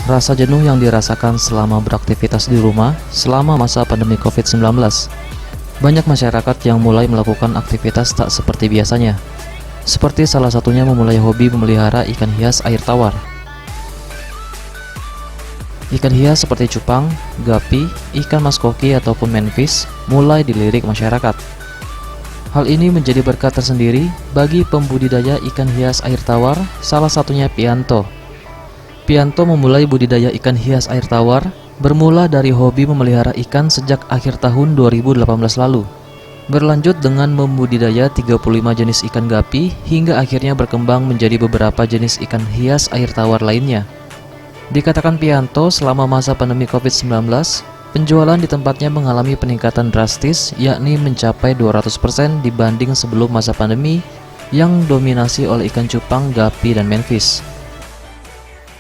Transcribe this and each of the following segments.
Rasa jenuh yang dirasakan selama beraktivitas di rumah selama masa pandemi COVID-19. Banyak masyarakat yang mulai melakukan aktivitas tak seperti biasanya. Seperti salah satunya memulai hobi memelihara ikan hias air tawar. Ikan hias seperti cupang, gapi, ikan mas koki ataupun manfish mulai dilirik masyarakat. Hal ini menjadi berkat tersendiri bagi pembudidaya ikan hias air tawar, salah satunya Pianto. Pianto memulai budidaya ikan hias air tawar bermula dari hobi memelihara ikan sejak akhir tahun 2018 lalu. Berlanjut dengan membudidaya 35 jenis ikan gapi hingga akhirnya berkembang menjadi beberapa jenis ikan hias air tawar lainnya. Dikatakan Pianto selama masa pandemi COVID-19, penjualan di tempatnya mengalami peningkatan drastis, yakni mencapai 200% dibanding sebelum masa pandemi yang dominasi oleh ikan cupang, gapi, dan manfish.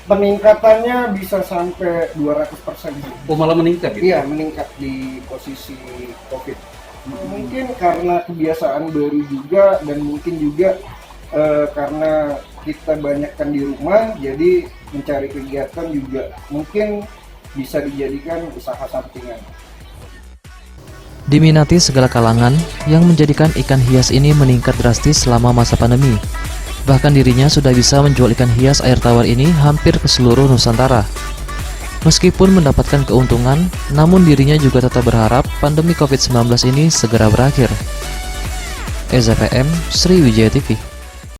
Peningkatannya bisa sampai 200%. Oh, malah meningkat gitu? Iya, meningkat di posisi COVID. Mungkin karena kebiasaan baru juga, dan mungkin juga karena kita banyakkan di rumah, jadi mencari kegiatan juga mungkin bisa dijadikan usaha sampingan. Diminati segala kalangan yang menjadikan ikan hias ini meningkat drastis selama masa pandemi. Bahkan dirinya sudah bisa menjual ikan hias air tawar ini hampir ke seluruh Nusantara. Meskipun mendapatkan keuntungan, namun dirinya juga tetap berharap pandemi COVID-19 ini segera berakhir. EZPM, Sriwijaya TV.